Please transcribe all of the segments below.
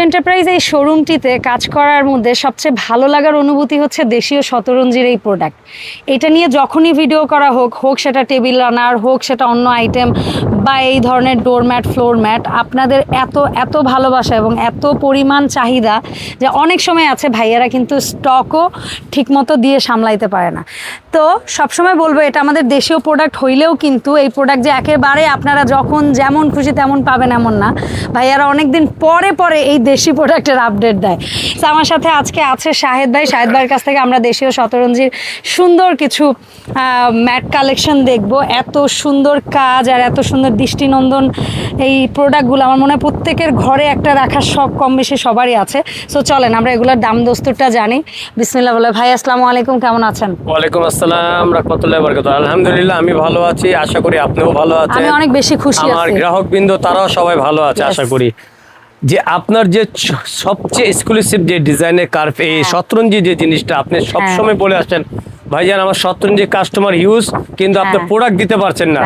Enterprise এই শোরুমটিতে কাজ করার মধ্যে সবচেয়ে ভালো লাগার অনুভূতি হচ্ছে দেশীয় শতরঞ্জির এই প্রোডাক্ট। এটা নিয়ে যখনই ভিডিও করা হোক সেটা টেবিল রানার হোক, সেটা অন্য আইটেম বা এই ধরনের ডোরম্যাট, ফ্লোর ম্যাট, আপনাদের এত ভালোবাসা এবং এত পরিমাণ চাহিদা যে অনেক সময় আছে ভাইয়ারা কিন্তু স্টকও ঠিকমতো দিয়ে সামলাইতে পারে না। তো সবসময় বলবো এটা আমাদের দেশীয় প্রোডাক্ট হইলেও কিন্তু এই প্রোডাক্ট যে একেবারে আপনারা যখন যেমন খুশি তেমন পাবেন এমন না। ভাইয়ারা অনেকদিন পরে এই দেশি প্রোডাক্টের আপডেট দেয়। তো আমার সাথে আজকে আছে শাহেদ ভাই। শাহেদ ভাইয়ের কাছ থেকে আমরা দেশীয় শতরঞ্জির সুন্দর কিছু ম্যাট কালেকশন দেখব। এত সুন্দর কাজ আর এত সুন্দর দৃষ্টিনন্দন এই প্রোডাক্টগুলো আমার মনে হয় প্রত্যেকের ঘরে একটা রাখার শখ কম বেশি সবারই আছে। সো চলেন আমরা এগুলোর দাম দস্তুরটা জানি। বিসমিল্লাহ বলে। ভাই আসসালামু আলাইকুম, কেমন আছেন? ওয়ালাইকুম আসসালাম রাহমাতুল্লাহি ওয়া বারাকাতুহু। আলহামদুলিল্লাহ আমি ভালো আছি, আশা করি আপনিও ভালো আছেন। আমি অনেক বেশি খুশি আছি। আমার গ্রাহকবৃন্দ তারাও সবাই ভালো আছে আশা করি। যে আপনার যে সবচেয়ে এক্সক্লুসিভ যে ডিজাইনের কার্ভ, এই শতরঞ্জি যে জিনিসটা আপনি সবসময় বলে আসছেন ভাইজান আমার শতরঞ্জি কাস্টমার হিউজ, কিন্তু আপনার প্রোডাক্ট দিতে পারছেন না।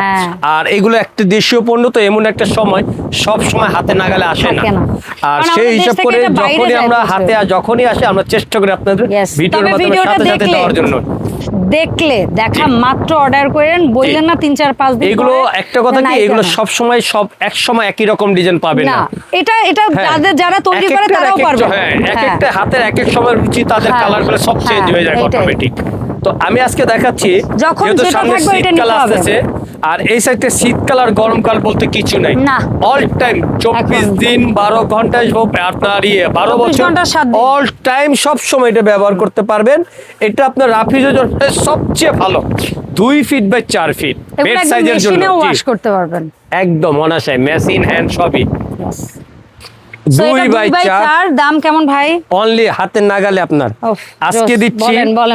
আর এগুলো একটা দেশীয় পণ্য, তো এমন একটা সময় সব সময় হাতে নাগালে আসে না। আর সেই হিসাব করে যখনই আমরা হাতে যখনই আসে আমরা চেষ্টা করি আপনাদের ভিডিওর মাধ্যমে সাথে সাথে দেওয়ার জন্য। দেখলে দেখা মাত্র অর্ডার করেন, বললেন না 3-4-5 দিন। এগুলো একটা কথা কি, এগুলো সব সময় এক সময় একই রকম ডিজাইন পাবেন না। এটা যারা তৈরি করে তারাও পারবে। এক একটা হাতের এক এক সময় রুচি, তাদের কালারগুলো সব চেঞ্জ হয়ে যায় অটোমেটিক। তো আমি আজকে দেখাচ্ছি যেহেতু সামনে শীতকাল আসতেছে, আর এই সাইডে শীতকাল আর গরমকাল বলতে কিছু নাই। অল টাইম 24 দিন 12 ঘন্টা আপনার 12 বছর অল টাইম সব সময় এটা ব্যবহার করতে পারবেন। এটা আপনার রাফিজের জন্য সবচেয়ে ভালো। 2 ফিট বাই 4 ফিট বেড সাইজের জন্য ওয়াশ করতে পারবেন একদম অনায়াসে, মেশিন হ্যান্ড সবই। 2 বাই 4 দাম কেমন ভাই? অনলি হাতের নাগালে আপনার আজকে দিচ্ছি।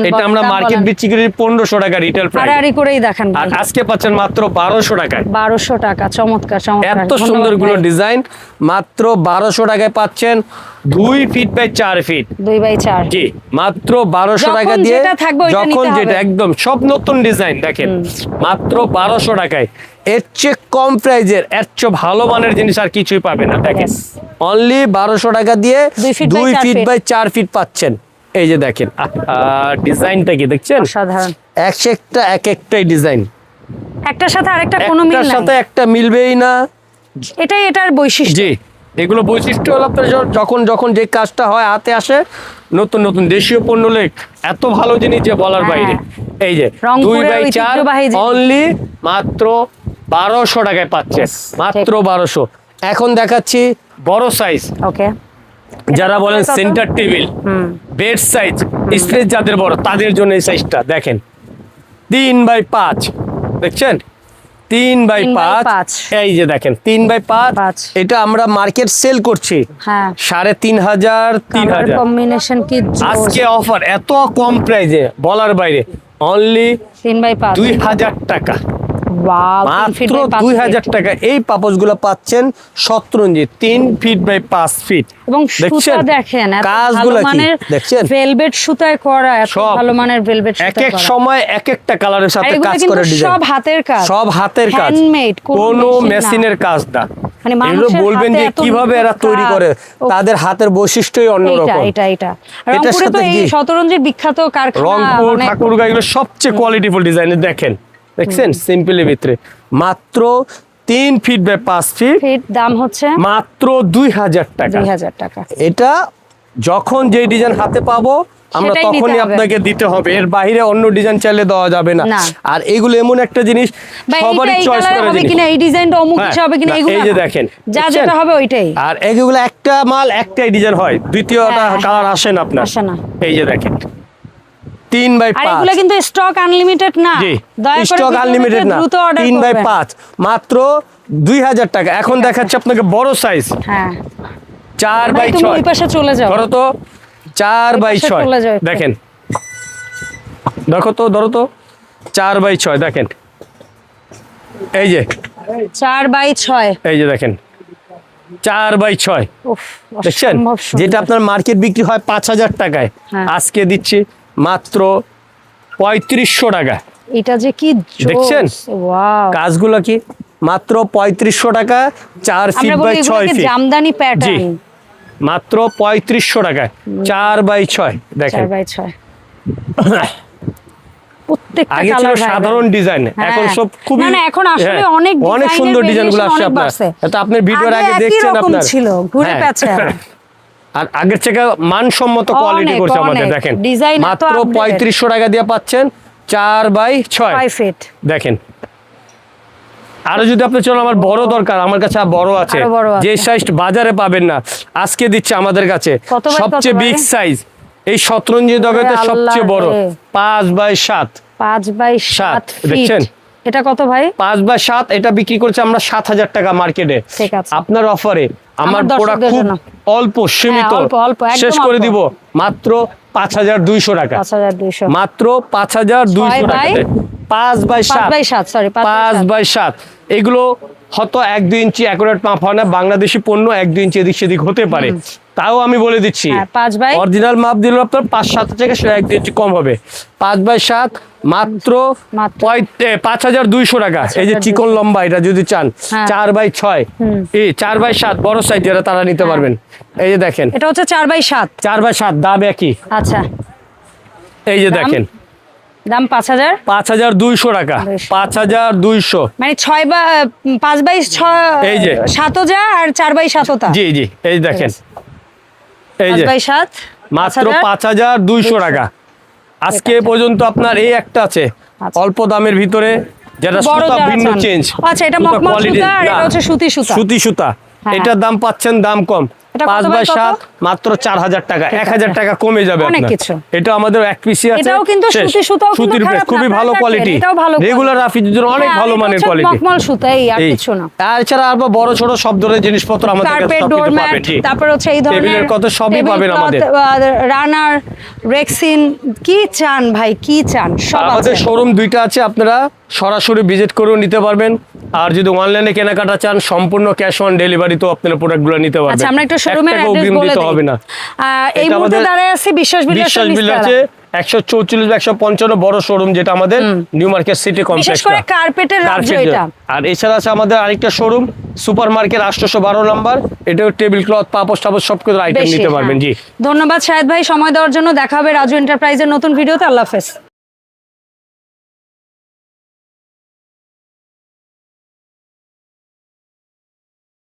এটা আমরা মার্কেট বিক্রি করি 1500 টাকা রিটেল প্রাইস। আড়াআড়ি করেই দেখান। আর আজকে পাচ্ছেন মাত্র 1200 টাকায়। 1200 টাকা, চমৎকার চমৎকার। এত সুন্দর গুলো ডিজাইন মাত্র 1200 টাকায় পাচ্ছেন। 2 ফিট বাই 4 ফিট 2 বাই 4 জি, মাত্র 1200 টাকা দিয়ে যখন যেটা একদম সব নতুন ডিজাইন দেখেন মাত্র 1200 টাকায়। এর চেয়ে কম প্রাইজের এর চেয়ে ভালো মানের জিনিস আর কিছুই পাবে না। দেখেন অনলি 1200 টাকা দিয়ে 2 ফিট বাই 4 ফিট পাচ্ছেন। এই যে দেখেন ডিজাইনটা কি দেখছেন, সাধারণ একটাই ডিজাইন, একটার সাথে আরেকটা কোনো মিল নাই, একটার সাথে একটা মিলবেই না। এটাই এটার বৈশিষ্ট্য। জি, এগুলো বৈশিষ্ট্য হলো আপনার যখন যে কাজটা হয় হাতে আসে নতুন নতুন দেশীয় পণ্য লেখ এত ভালো জিনিস যে বলার বাইরে। এই যে 2 বাই 4 অনলি মাত্র 1200 টাকায় পাচ্ছে, মাত্র 1200। এখন দেখাচ্ছি বড় সাইজ। ওকে, যারা বলেন centre table, bed size, space যাদের বড় তাদের জন্য এই সাইজটা দেখেন 3 বাই 5 দেখছেন 3 বাই 5। এই যে দেখেন 3 বাই 5, এটা আমরা মার্কেট সেল করছি 3500 3000 কম্বিনেশন। কি আজকে অফার এত কম প্রাইসে বলার বাইরে, অনলি 3 বাই 5 2000 টাকা, মাত্র 2000 টাকা। এই পাপোশগুলো পাচ্ছেন শতরঞ্জি 3 ফিট বাই 5 ফিট। এবং সুতা দেখেন কাজগুলো কি দেখছেন, ভেলভেট সুতায় করা, এত ভালো মানের ভেলভেট সুতা। এক সময় এক একটা কালারের সাথে কাজ করে ডিজাইন, সব হাতের কাজ, সব হাতের কাজ, হ্যান্ডমেড, কোনো মেশিনের কাজ না। মানে এগুলো বলবেন যে কিভাবে এরা তৈরি করে, তাদের হাতের বৈশিষ্ট্যই অন্যরকম। এটা রংপুরে তো এই শতরঞ্জির বিখ্যাত কারখানা, রংপুর ঠাকুরগাঁও, এগুলো সবচেয়ে কোয়ালিটিফুল ডিজাইন। দেখেন দেখছেন সিম্পলের ভিতরে মাত্র 3 ফিট বাই 5 ফিট, দাম হচ্ছে মাত্র 2000 টাকা। 2000 টাকা। এটা যখন যে ডিজাইন হাতে পাবো আমরা তখনই আপনাকে দিতে হবে, এর বাইরে অন্য ডিজাইন চাইলে দেওয়া যাবে না। আর এগুলো এমন একটা জিনিস সবারই চয়েস করে জিনিস, কিনা এই ডিজাইনটা অমুক কিছু হবে কিনা, এগুলো এই যে দেখেন যা যেটা হবে ওইটাই। আর এগুলো একটা মাল একটাই ডিজাইন হয়, দ্বিতীয়টা কালার আসে না আপনার। এই যে দেখেন 3 বাই 5। এগুলো কিন্তু স্টক আনলিমিটেড না, দয়া করে স্টক আনলিমিটেড না। 3 বাই 5 মাত্র 2000 টাকা। এখন দেখাচ্ছি আপনাকে বড় সাইজ। 4 বাই 6। ওই পাশে চলে যাও, ধরো তো 4 বাই 6 দেখেন, ধরো তো 4 বাই 6 দেখেন। এই যে 4 বাই 6, এই যে দেখেন 4 বাই 6 দেখছেন, যেটা আপনার মার্কেট বিক্রি হয় 5000 টাকায়, আজকে দিচ্ছি মাত্র 3500 টাকা। এটা যে কি দেখছেন, ওয়াও কাজগুলো কি মাত্র 3500 টাকা। 4 feet by 6 feet Jamdani pattern. মাত্র 3500 টাকায় 4x6 দেখেন 4x6 আগে ছিল সাধারণ ডিজাইন, এখন সব খুবই এখন আসলে অনেক সুন্দর ডিজাইনগুলো আসছে আপনার। এটা আপনি ভিডিওর আগে দেখছেন আপনার ছিল ঘুরে পেঁচা, আর আগের থেকে মানসম্মত কোয়ালিটি করছে আমাদের। দেখেন মাত্র 3500 টাকা দিয়ে পাচ্ছেন 4x6 ফিট। দেখেন আরো যদি আপনি চলো আমার বড় দরকার, আমার কাছে বড় আছে, যে সাইজ বাজারে পাবেন না, আজকে দিচ্ছে আমাদের কাছে সবচেয়ে বিগ সাইজ। এই শতরঞ্জি জগতে সবচেয়ে বড় 5x7 দেখছেন এটা কত ভাই? 5x7 এটা বিক্রি করছে আমরা 7000 টাকা মার্কেটে। আপনার অফারে আমার প্রোডাক্ট খুব অল্প সীমিত শেষ করে দিব মাত্র 5200 টাকা, মাত্র 5200 টাকা। 5x7 এগুলো হয়তো 1-2 ইঞ্চি অ্যাকুরেট মাপ হয় না, বাংলাদেশি পণ্য 1-2 ইঞ্চি এদিক সেদিক হতে পারে, তাও আমি বলে দিচ্ছি অরিজিনাল মাপ দিলে আপনার 5-7 থেকে 1-2 ইঞ্চি কম হবে। 5x7 মাত্র 5200 টাকা। এই যে চিকন লম্বা এটা যদি চান 4x6 এই 4x7 বড় সাইজ যারা তারা নিতে পারবেন। এই যে দেখেন এটা হচ্ছে 4x7 দাম একই। আচ্ছা এই যে দেখেন দাম 5200 টাকা, 5200 মানে 5x6 এই যে 7 আর 4x7 জি এই দেখেন এই যে 5x7 মাত্র 5200 টাকা। আজকে পর্যন্ত আপনার এই একটা আছে অল্প দামের ভিতরে, যেটা সুতা ভিন্ন চেঞ্জ। আচ্ছা এটা মখমল সুতা আর এটা হচ্ছে সুতি সুতা। এটার দাম পাচ্ছেন দাম কম, 5x7 মাত্র 4000 টাকা, 1000 টাকা কমে যাবে আপনার। এটা আমাদের এক পিসি আছে, এটাও কিন্তু সুতি সুতাও সুতির খুবই ভালো কোয়ালিটি, রেগুলার রাফিজের জন্য অনেক ভালো মানের কোয়ালিটি, মখমল সুতাই আর কিছু না। এছাড়া আর বড় ছোট সব ধরনের জিনিসপত্র আমাদের কাছে সবকিছু পাবেন। তারপর হচ্ছে এই ধরনের টেবিলের কত সবই পাবেন আমাদের। রানার রেক্সিন কি চান ভাই, কি চান সব আছে। আমাদের শোরুম দুইটা আছে, আপনারা সরাসরি ভিজিট করেও নিতে পারবেন, আর যদি অনলাইনে কেনাকাটা চান সম্পূর্ণ ক্যাশ অন ডেলিভারি তো আপনারা প্রোডাক্টগুলো নিতে পারবেন। আচ্ছা আমরা একটু শোরুমের অ্যাড্রেস বলে দিই। হবে না এই মুহূর্তে দাঁড়ায় আছে বিশ্বাস বিলাসে 144-155 বড় শোরুম, যেটা আমাদের নিউ মার্কেট সিটি কমপ্লেক্স, বিশেষ করে কার্পেটের রাজ্য এটা। আর এছাড়া আছে আমাদের আরেকটা শোরুম সুপার মার্কেট 812 নম্বর, এটাও টেবিল ক্লথ পাপোশ টাপোশ সব কিছু আইটেম নিতে পারবেন। জি ধন্যবাদ শাহেদ ভাই সময় দেওয়ার জন্য। দেখা হবে রাজু এন্টারপ্রাইজের নতুন ভিডিওতে। আল্লাহ হাফেজ।